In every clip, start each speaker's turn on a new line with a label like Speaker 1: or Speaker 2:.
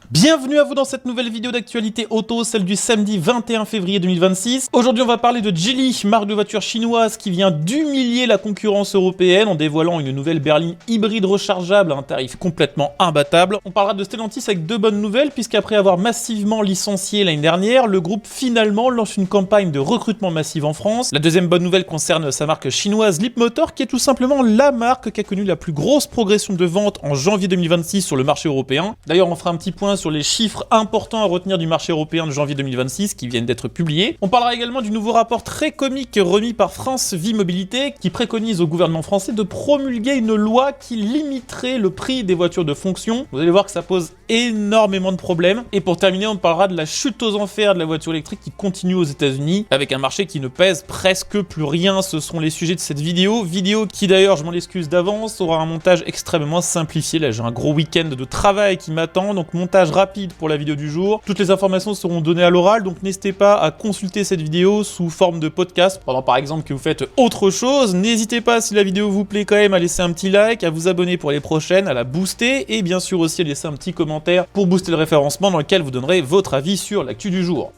Speaker 1: Bienvenue à vous dans cette nouvelle vidéo d'actualité auto, celle du samedi 21 février 2026. Aujourd'hui, on va parler de Geely, marque de voiture chinoise qui vient d'humilier la concurrence européenne en dévoilant une nouvelle berline hybride rechargeable à un tarif complètement imbattable. On parlera de Stellantis avec deux bonnes nouvelles puisqu'après avoir massivement licencié l'année dernière, le groupe finalement lance une campagne de recrutement massive en France. La deuxième bonne nouvelle concerne sa marque chinoise Leapmotor qui est tout simplement la marque qui a connu la plus grosse progression de vente en janvier 2026 sur le marché européen. D'ailleurs, on fera un petit point sur les chiffres importants à retenir du marché européen de janvier 2026 qui viennent d'être publiés. On parlera également du nouveau rapport très comique remis par France Vie Mobilité qui préconise au gouvernement français de promulguer une loi qui limiterait le prix des voitures de fonction. Vous allez voir que ça pose énormément de problèmes. Et pour terminer, on parlera de la chute aux enfers de la voiture électrique qui continue aux États-Unis avec un marché qui ne pèse presque plus rien. Ce seront les sujets de cette vidéo qui d'ailleurs, je m'en excuse d'avance, aura un montage extrêmement simplifié. Là, j'ai un gros week-end de travail qui m'attend, donc montage rapide pour la vidéo du jour. Toutes les informations seront données à l'oral, donc n'hésitez pas à consulter cette vidéo sous forme de podcast pendant par exemple que vous faites autre chose. N'hésitez pas, si la vidéo vous plaît quand même, à laisser un petit like, à vous abonner pour les prochaines, à la booster et bien sûr aussi à laisser un petit commentaire pour booster le référencement dans lequel vous donnerez votre avis sur l'actu du jour.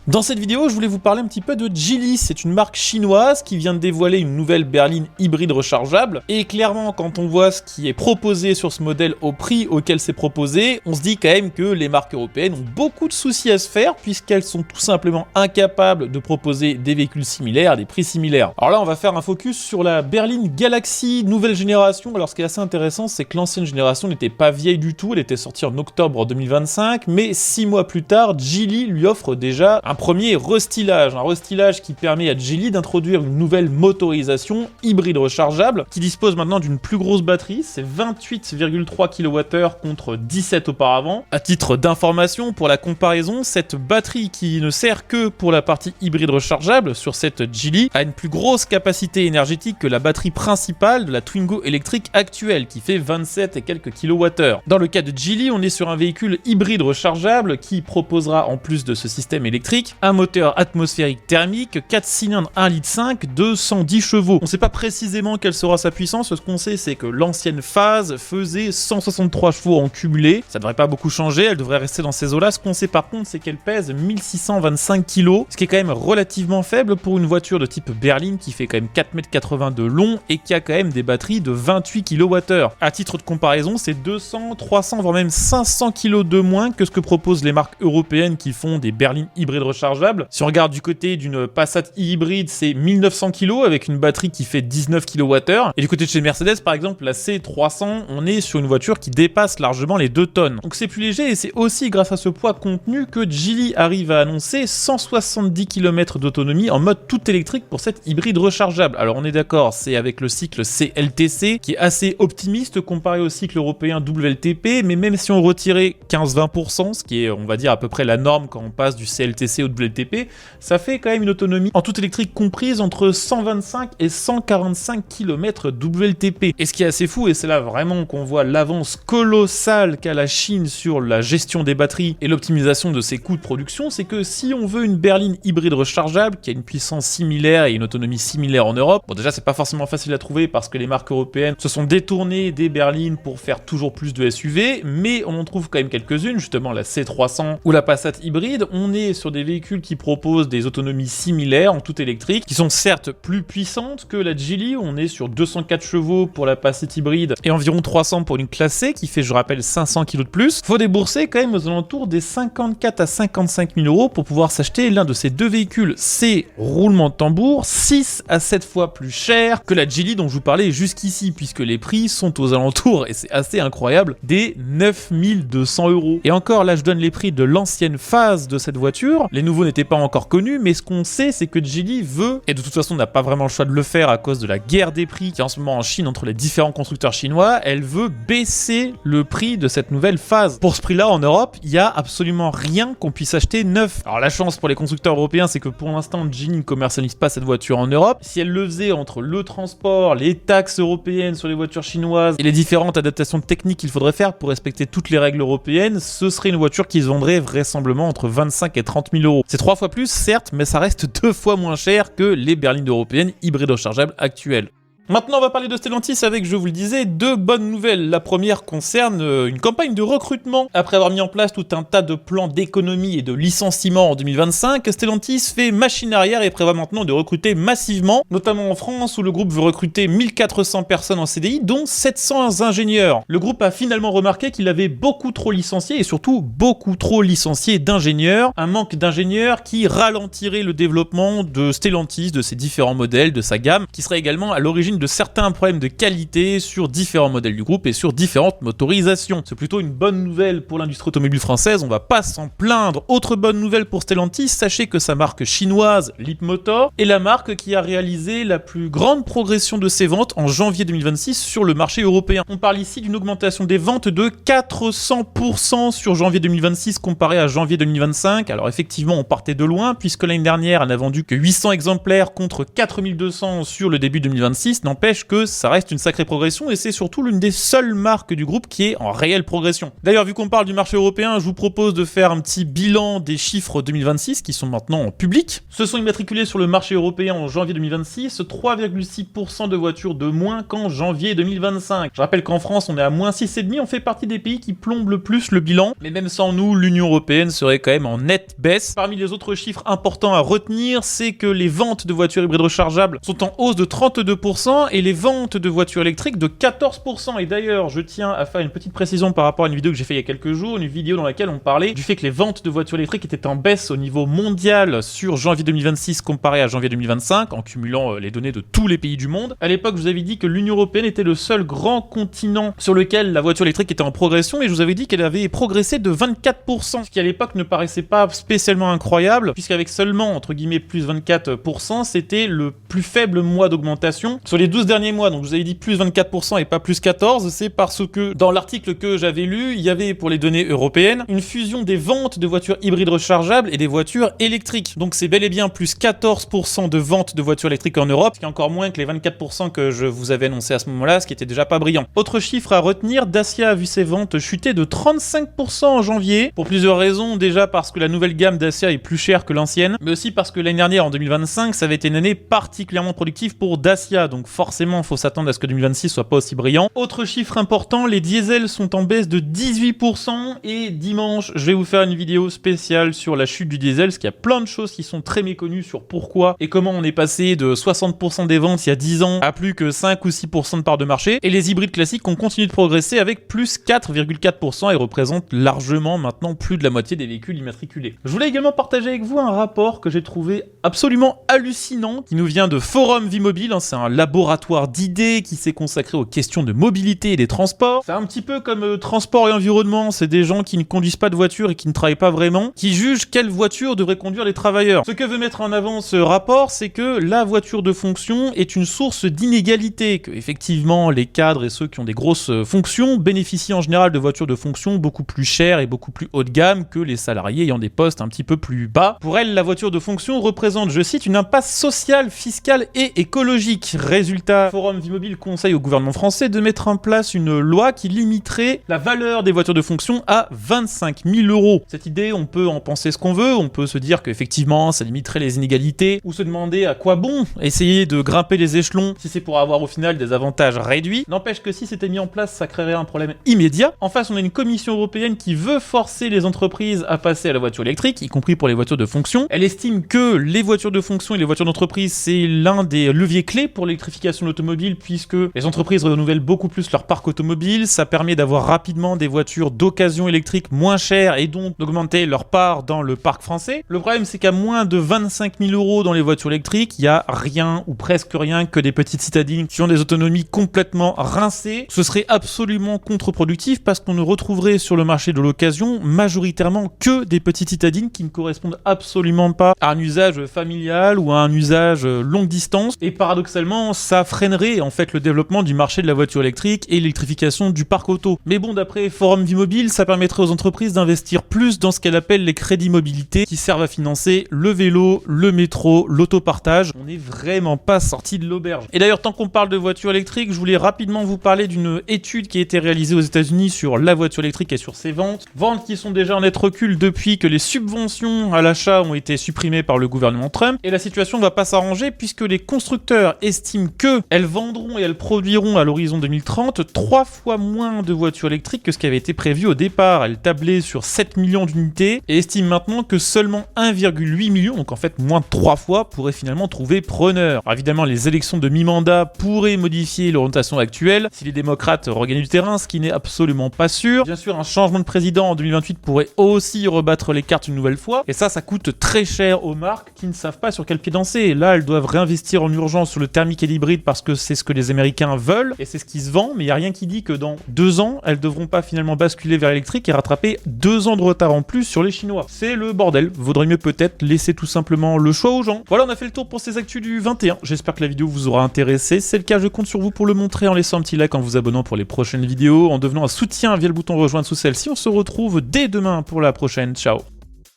Speaker 1: Dans cette vidéo, je voulais vous parler un petit peu de Geely. C'est une marque chinoise qui vient de dévoiler une nouvelle berline hybride rechargeable. Et clairement, quand on voit ce qui est proposé sur ce modèle au prix auquel c'est proposé, on se dit quand même que les marques européennes ont beaucoup de soucis à se faire puisqu'elles sont tout simplement incapables de proposer des véhicules similaires à des prix similaires. Alors là, on va faire un focus sur la berline Galaxy nouvelle génération. Alors ce qui est assez intéressant, c'est que l'ancienne génération n'était pas vieille du tout. Elle était sortie en octobre 2025, mais 6 mois plus tard, Geely lui offre déjà un premier restylage, un restylage qui permet à Geely d'introduire une nouvelle motorisation hybride rechargeable qui dispose maintenant d'une plus grosse batterie, c'est 28,3 kWh contre 17 auparavant. À titre d'information, pour la comparaison, cette batterie qui ne sert que pour la partie hybride rechargeable sur cette Geely a une plus grosse capacité énergétique que la batterie principale de la Twingo électrique actuelle qui fait 27 et quelques kWh. Dans le cas de Geely, on est sur un véhicule hybride rechargeable qui proposera en plus de ce système électrique un moteur atmosphérique thermique, 4 cylindres 1,5 litre, 210 chevaux. On ne sait pas précisément quelle sera sa puissance, ce qu'on sait c'est que l'ancienne phase faisait 163 chevaux en cumulé. Ça ne devrait pas beaucoup changer, elle devrait rester dans ces eaux-là. Ce qu'on sait par contre c'est qu'elle pèse 1625 kg, ce qui est quand même relativement faible pour une voiture de type berline qui fait quand même 4,80 m de long et qui a quand même des batteries de 28 kWh. À titre de comparaison, c'est 200, 300, voire même 500 kg de moins que ce que proposent les marques européennes qui font des berlines hybrides rechargeables. Si on regarde du côté d'une Passat hybride, c'est 1900 kg avec une batterie qui fait 19 kWh. Et du côté de chez Mercedes, par exemple, la C300, on est sur une voiture qui dépasse largement les 2 tonnes. Donc c'est plus léger et c'est aussi grâce à ce poids contenu que Geely arrive à annoncer 170 km d'autonomie en mode tout électrique pour cette hybride rechargeable. Alors on est d'accord, c'est avec le cycle CLTC qui est assez optimiste comparé au cycle européen WLTP, mais même si on retirait 15-20%, ce qui est, on va dire, à peu près la norme quand on passe du CLTC au WLTP, ça fait quand même une autonomie en tout électrique comprise entre 125 et 145 km WLTP. Et ce qui est assez fou, et c'est là vraiment qu'on voit l'avance colossale qu'a la Chine sur la gestion des batteries et l'optimisation de ses coûts de production, c'est que si on veut une berline hybride rechargeable qui a une puissance similaire et une autonomie similaire en Europe, bon déjà c'est pas forcément facile à trouver parce que les marques européennes se sont détournées des berlines pour faire toujours plus de SUV, mais on en trouve quand même quelques-unes, justement la C300 ou la Passat hybride. On est sur des véhicules qui proposent des autonomies similaires en tout électrique, qui sont certes plus puissantes que la Geely. On est sur 204 chevaux pour la Passat hybride et environ 300 pour une classe C qui fait, je rappelle, 500 kg de plus. Faut débourser quand même aux alentours des 54 à 55 000 euros pour pouvoir s'acheter l'un de ces deux véhicules. C'est, roulement de tambour, 6 à 7 fois plus cher que la Geely dont je vous parlais jusqu'ici, puisque les prix sont aux alentours, et c'est assez incroyable, des 9200 euros. Et encore, là je donne les prix de l'ancienne phase de cette voiture. Les nouveaux n'étaient pas encore connus, mais ce qu'on sait, c'est que Geely veut, et de toute façon n'a pas vraiment le choix de le faire à cause de la guerre des prix qui est en ce moment en Chine entre les différents constructeurs chinois, elle veut baisser le prix de cette nouvelle phase. Pour ce prix-là, en Europe, il n'y a absolument rien qu'on puisse acheter neuf. Alors la chance pour les constructeurs européens, c'est que pour l'instant, Geely ne commercialise pas cette voiture en Europe. Si elle le faisait entre le transport, les taxes européennes sur les voitures chinoises et les différentes adaptations techniques qu'il faudrait faire pour respecter toutes les règles européennes, ce serait une voiture qui se vendrait vraisemblablement entre 25 et 30 000 euros. C'est 3 fois plus, certes, mais ça reste 2 fois moins cher que les berlines européennes hybrides rechargeables actuelles. Maintenant, on va parler de Stellantis avec, je vous le disais, deux bonnes nouvelles. La première concerne une campagne de recrutement. Après avoir mis en place tout un tas de plans d'économie et de licenciement en 2025, Stellantis fait machine arrière et prévoit maintenant de recruter massivement, notamment en France où le groupe veut recruter 1400 personnes en CDI, dont 700 ingénieurs. Le groupe a finalement remarqué qu'il avait beaucoup trop licencié et surtout beaucoup trop licencié d'ingénieurs. Un manque d'ingénieurs qui ralentirait le développement de Stellantis, de ses différents modèles, de sa gamme, qui serait également à l'origine de certains problèmes de qualité sur différents modèles du groupe et sur différentes motorisations. C'est plutôt une bonne nouvelle pour l'industrie automobile française, on va pas s'en plaindre. Autre bonne nouvelle pour Stellantis, sachez que sa marque chinoise Leapmotor est la marque qui a réalisé la plus grande progression de ses ventes en janvier 2026 sur le marché européen. On parle ici d'une augmentation des ventes de 400% sur janvier 2026 comparé à janvier 2025. Alors effectivement, on partait de loin puisque l'année dernière, elle n'a vendu que 800 exemplaires contre 4200 sur le début 2026. N'empêche que ça reste une sacrée progression et c'est surtout l'une des seules marques du groupe qui est en réelle progression. D'ailleurs, vu qu'on parle du marché européen, je vous propose de faire un petit bilan des chiffres 2026 qui sont maintenant publics. Se sont immatriculés sur le marché européen en janvier 2026 3,6% de voitures de moins qu'en janvier 2025. Je rappelle qu'en France, on est à moins 6,5%, on fait partie des pays qui plombent le plus le bilan, mais même sans nous, l'Union européenne serait quand même en nette baisse. Parmi les autres chiffres importants à retenir, c'est que les ventes de voitures hybrides rechargeables sont en hausse de 32% et les ventes de voitures électriques de 14%. Et d'ailleurs, je tiens à faire une petite précision par rapport à une vidéo que j'ai fait il y a quelques jours, une vidéo dans laquelle on parlait du fait que les ventes de voitures électriques étaient en baisse au niveau mondial sur janvier 2026 comparé à janvier 2025, en cumulant les données de tous les pays du monde. À l'époque, je vous avais dit que l'Union européenne était le seul grand continent sur lequel la voiture électrique était en progression et je vous avais dit qu'elle avait progressé de 24%, ce qui à l'époque ne paraissait pas spécialement incroyable, puisqu'avec seulement, entre guillemets, plus 24%, c'était le plus faible mois d'augmentation sur les 12 derniers mois. Donc je vous avais dit plus 24% et pas plus 14%, c'est parce que dans l'article que j'avais lu, il y avait pour les données européennes une fusion des ventes de voitures hybrides rechargeables et des voitures électriques. Donc c'est bel et bien plus 14% de ventes de voitures électriques en Europe, ce qui est encore moins que les 24% que je vous avais annoncé à ce moment-là, ce qui était déjà pas brillant. Autre chiffre à retenir, Dacia a vu ses ventes chuter de 35% en janvier, pour plusieurs raisons. Déjà parce que la nouvelle gamme Dacia est plus chère que l'ancienne, mais aussi parce que l'année dernière, en 2025, ça avait été une année particulièrement productive pour Dacia, donc forcément, il faut s'attendre à ce que 2026 soit pas aussi brillant. Autre chiffre important, les diesels sont en baisse de 18% et dimanche, je vais vous faire une vidéo spéciale sur la chute du diesel, parce qu'il y a plein de choses qui sont très méconnues sur pourquoi et comment on est passé de 60% des ventes il y a 10 ans à plus que 5 ou 6% de part de marché. Et les hybrides classiques ont continué de progresser avec plus 4,4% et représentent largement maintenant plus de la moitié des véhicules immatriculés. Je voulais également partager avec vous un rapport que j'ai trouvé absolument hallucinant qui nous vient de Forum Vie Mobile. C'est un laboratoire d'idées qui s'est consacré aux questions de mobilité et des transports. C'est un petit peu comme transport et environnement, c'est des gens qui ne conduisent pas de voiture et qui ne travaillent pas vraiment, qui jugent quelle voiture devrait conduire les travailleurs. Ce que veut mettre en avant ce rapport, c'est que la voiture de fonction est une source d'inégalité, que effectivement les cadres et ceux qui ont des grosses fonctions bénéficient en général de voitures de fonction beaucoup plus chères et beaucoup plus haut de gamme que les salariés ayant des postes un petit peu plus bas. Pour elle, la voiture de fonction représente, je cite, une impasse sociale, fiscale et écologique. Résultat, Forum Vie Mobile conseille au gouvernement français de mettre en place une loi qui limiterait la valeur des voitures de fonction à 25 000 €. Cette idée, on peut en penser ce qu'on veut, on peut se dire qu'effectivement ça limiterait les inégalités, ou se demander à quoi bon essayer de grimper les échelons si c'est pour avoir au final des avantages réduits. N'empêche que si c'était mis en place, ça créerait un problème immédiat. En face, on a une commission européenne qui veut forcer les entreprises à passer à la voiture électrique, y compris pour les voitures de fonction. Elle estime que les voitures de fonction et les voitures d'entreprise, c'est l'un des leviers clés pour l'électrification de l'automobile, puisque les entreprises renouvellent beaucoup plus leur parc automobile. Ça permet d'avoir rapidement des voitures d'occasion électrique moins chères et donc d'augmenter leur part dans le parc français. Le problème, c'est qu'à moins de 25 000 € dans les voitures électriques, il y a rien ou presque rien que des petites citadines qui ont des autonomies complètement rincées. Ce serait absolument contre-productif parce qu'on ne retrouverait sur le marché de l'occasion majoritairement que des petites citadines qui ne correspondent absolument pas à un usage familial ou à un usage longue distance. Et paradoxalement, ça freinerait en fait le développement du marché de la voiture électrique et l'électrification du parc auto. Mais bon, d'après Forum Vie Mobile, ça permettrait aux entreprises d'investir plus dans ce qu'elle appelle les crédits mobilité qui servent à financer le vélo, le métro, l'autopartage. On n'est vraiment pas sorti de l'auberge. Et d'ailleurs, tant qu'on parle de voiture électrique, je voulais rapidement vous parler d'une étude qui a été réalisée aux États-Unis sur la voiture électrique et sur ses ventes. Ventes qui sont déjà en net recul depuis que les subventions à l'achat ont été supprimées par le gouvernement Trump. Et la situation ne va pas s'arranger puisque les constructeurs estiment que elles vendront et elles produiront à l'horizon 2030 3 fois moins de voitures électriques que ce qui avait été prévu au départ. Elles tablaient sur 7 millions d'unités et estiment maintenant que seulement 1,8 million, donc en fait moins de 3 fois, pourraient finalement trouver preneur. Alors évidemment, les élections de mi-mandat pourraient modifier l'orientation actuelle si les démocrates regagnent du terrain, ce qui n'est absolument pas sûr. Bien sûr, un changement de président en 2028 pourrait aussi rebattre les cartes une nouvelle fois, et ça coûte très cher aux marques qui ne savent pas sur quel pied danser. Et là, elles doivent réinvestir en urgence sur le thermique et l'hybride parce que c'est ce que les Américains veulent, et c'est ce qui se vend, mais il n'y a rien qui dit que dans 2 ans, elles devront pas finalement basculer vers l'électrique et rattraper 2 ans de retard en plus sur les Chinois. C'est le bordel. Vaudrait mieux peut-être laisser tout simplement le choix aux gens. Voilà, on a fait le tour pour ces actus du 21. J'espère que la vidéo vous aura intéressé. Si c'est le cas, je compte sur vous pour le montrer en laissant un petit like, en vous abonnant pour les prochaines vidéos, en devenant un soutien via le bouton rejoindre sous celle-ci. On se retrouve dès demain pour la prochaine. Ciao.